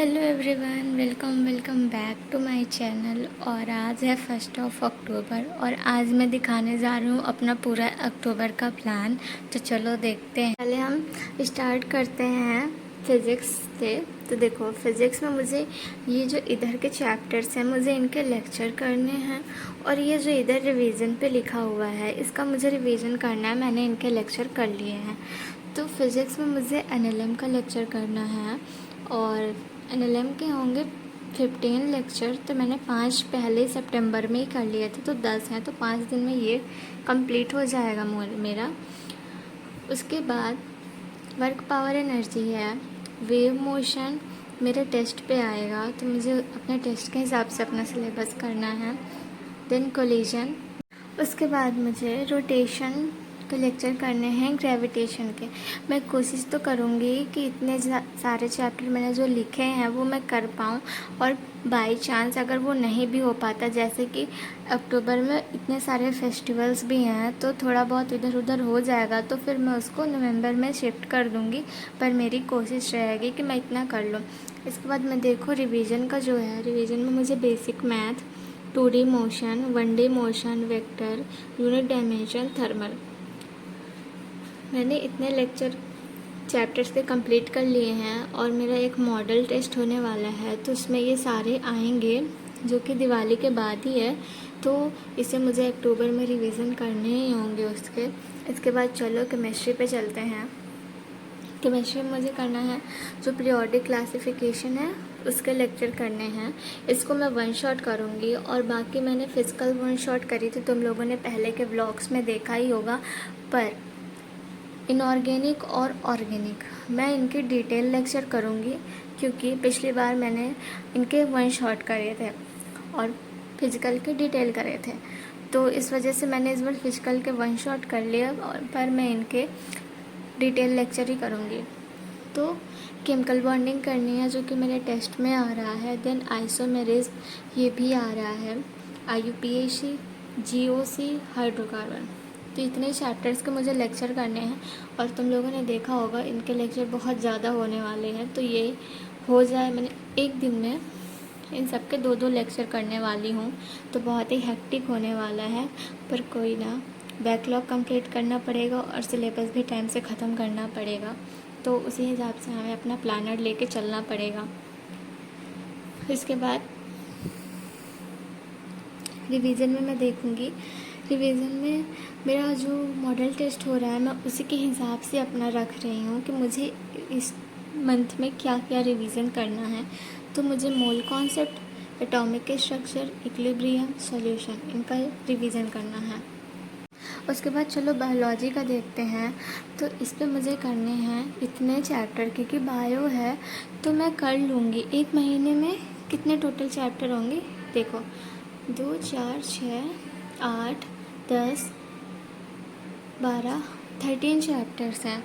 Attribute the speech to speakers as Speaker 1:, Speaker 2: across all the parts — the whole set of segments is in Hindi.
Speaker 1: Hello everyone, welcome back to my channel. और आज है 1 अक्टूबर और आज मैं दिखाने जा रही हूँ अपना पूरा अक्टूबर का प्लान। तो चलो देखते हैं। पहले हम स्टार्ट करते हैं फिज़िक्स से। तो देखो, फिज़िक्स में मुझे ये जो इधर के चैप्टर्स हैं मुझे इनके लेक्चर करने हैं, और ये जो इधर रिवीजन पे लिखा हुआ है इसका मुझे रिवीजन करना है। मैंने इनके लेक्चर कर लिए हैं। तो फिज़िक्स में मुझे एनएलएम का लेक्चर करना है और एनएलएम के होंगे 15 लेक्चर। तो मैंने 5 पहले सितंबर में ही कर लिए थे, तो 10 हैं, तो 5 दिन में ये कंप्लीट हो जाएगा मेरा। उसके बाद वर्क पावर एनर्जी है, वेव मोशन मेरे टेस्ट पे आएगा, तो मुझे अपने टेस्ट के हिसाब से अपना सिलेबस करना है। देन कोलिजन, उसके बाद मुझे रोटेशन के लेक्चर करने हैं, ग्रेविटेशन के। मैं कोशिश तो करूँगी कि इतने सारे चैप्टर मैंने जो लिखे हैं वो मैं कर पाऊँ, और बाय चांस अगर वो नहीं भी हो पाता, जैसे कि अक्टूबर में इतने सारे फेस्टिवल्स भी हैं तो थोड़ा बहुत इधर उधर हो जाएगा, तो फिर मैं उसको नवंबर में शिफ्ट कर दूँगी। पर मेरी कोशिश रहेगी कि मैं इतना कर लूँ। इसके बाद मैं देखो रिवीजन का जो है, रिवीजन में मुझे basic math, 2D motion, 1D motion, vector, unit dimension, thermal, मैंने इतने लेक्चर चैप्टर्स के कंप्लीट कर लिए हैं। और मेरा एक मॉडल टेस्ट होने वाला है, तो उसमें ये सारे आएंगे जो कि दिवाली के बाद ही है, तो इसे मुझे अक्टूबर में रिवीजन करने ही होंगे उसके। इसके बाद चलो केमिस्ट्री पे चलते हैं। केमिस्ट्री में मुझे करना है जो पीरियोडिक क्लासिफिकेशन है उसके लेक्चर करने हैं। इसको मैं 1 शॉट करूँगी, और बाकी मैंने फिजिकल 1 शॉट करी थी, तुम लोगों ने पहले के व्लॉग्स में देखा ही होगा। पर इनऑर्गेनिक और ऑर्गेनिक मैं इनके डिटेल लेक्चर करूँगी, क्योंकि पिछली बार मैंने इनके 1 शॉट करे थे और फिजिकल के डिटेल करे थे, तो इस वजह से मैंने इस बार फिजिकल के 1 शॉट कर लिया, और पर मैं इनके डिटेल लेक्चर ही करूँगी। तो केमिकल बॉन्डिंग करनी है जो कि मेरे टेस्ट में आ रहा है। देन आइसोमेरिज्म ये भी आ रहा है, IUPAC, GOC, हाइड्रोकार्बन। तो इतने चैप्टर्स के मुझे लेक्चर करने हैं, और तुम लोगों ने देखा होगा इनके लेक्चर बहुत ज़्यादा होने वाले हैं। तो ये हो जाए, मैंने एक दिन में इन सब के 2-2 लेक्चर करने वाली हूँ, तो बहुत ही हेक्टिक होने वाला है। पर कोई ना, बैकलॉग कंप्लीट करना पड़ेगा और सिलेबस भी टाइम से ख़त्म करना पड़ेगा, तो उसी हिसाब से हमें अपना प्लानर लेके चलना पड़ेगा। इसके बाद रिवीजन में मैं देखूँगी, रिवीजन में मेरा जो मॉडल टेस्ट हो रहा है मैं उसी के हिसाब से अपना रख रही हूँ कि मुझे इस मंथ में क्या क्या रिवीजन करना है। तो मुझे mole concept, atomic structure, equilibrium, solution, इनका रिवीजन करना है। उसके बाद चलो बायोलॉजी का देखते हैं। तो इस पे मुझे करने हैं इतने चैप्टर, क्योंकि बायो है तो मैं कर लूँगी। 1 महीने में कितने टोटल चैप्टर होंगे देखो, 2, 4, 6, 8, 10, 12, 13 चैप्टर्स हैं।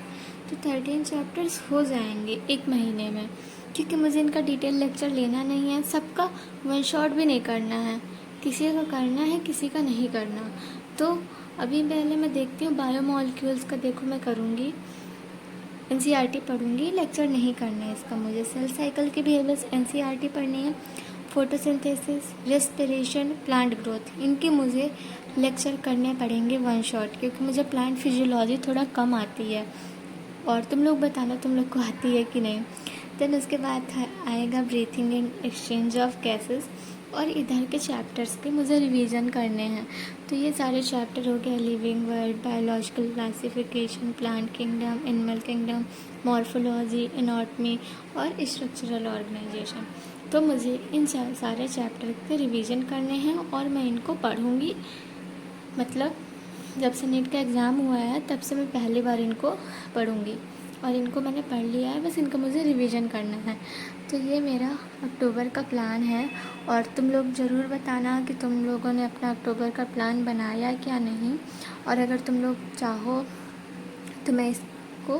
Speaker 1: तो 13 चैप्टर्स हो जाएंगे 1 महीने में, क्योंकि मुझे इनका डिटेल लेक्चर लेना नहीं है। सबका 1 शॉट भी नहीं करना है, किसी का करना है किसी का नहीं करना। तो अभी पहले मैं देखती हूँ बायोमॉलिक्यूल्स का। देखो मैं करूँगी, NCERT पढ़ूँगी, लेक्चर नहीं करना है इसका मुझे। सेल साइकिल की भी बस NCERT पढ़नी है। फोटोसिंथेसिस, रेस्पिरेशन, प्लांट ग्रोथ, इनके मुझे लेक्चर करने पड़ेंगे 1 शॉट, क्योंकि मुझे प्लांट फिजियोलॉजी थोड़ा कम आती है, और तुम लोग बताना तुम लोग को आती है कि नहीं। देन उसके बाद आएगा breathing and exchange of gases, और इधर के चैप्टर्स के मुझे रिवीजन करने हैं। तो ये सारे चैप्टर हो गए, living world, biological classification, plant kingdom, animal kingdom, morphology, anatomy और स्ट्रक्चरल ऑर्गेनाइजेशन। तो मुझे इन सारे चैप्टर के रिवीजन करने हैं, और मैं इनको पढ़ूँगी। मतलब जब से नीट का एग्ज़ाम हुआ है तब से मैं पहली बार इनको पढ़ूँगी, और इनको मैंने पढ़ लिया है, बस इनको मुझे रिवीजन करना है। तो ये मेरा अक्टूबर का प्लान है, और तुम लोग ज़रूर बताना कि तुम लोगों ने अपना अक्टूबर का प्लान बनाया क्या नहीं। और अगर तुम लोग चाहो तो मैं इसको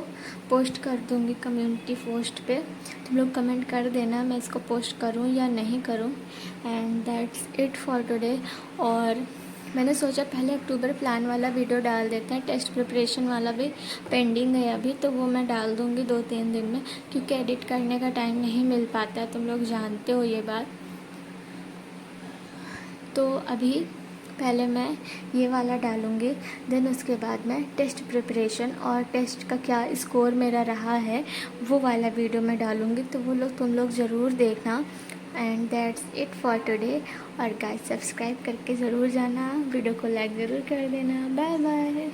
Speaker 1: पोस्ट कर दूँगी कम्युनिटी पोस्ट पे, तुम लोग कमेंट कर देना मैं इसको पोस्ट करूँ या नहीं करूँ। And that's it for today. और मैंने सोचा पहले अक्टूबर प्लान वाला वीडियो डाल देते हैं, टेस्ट प्रिपरेशन वाला भी पेंडिंग है अभी, तो वो मैं डाल दूँगी 2-3 दिन में, क्योंकि एडिट करने का टाइम नहीं मिल पाता है, तुम लोग जानते हो ये बात। तो अभी पहले मैं ये वाला डालूँगी, देन उसके बाद मैं टेस्ट प्रिपरेशन और टेस्ट का क्या स्कोर मेरा रहा है वो वाला वीडियो मैं डालूँगी, तो वो लोग तुम लोग ज़रूर देखना। And that's it for today. और गाइस सब्सक्राइब करके ज़रूर जाना, वीडियो को लाइक ज़रूर कर देना। Bye bye.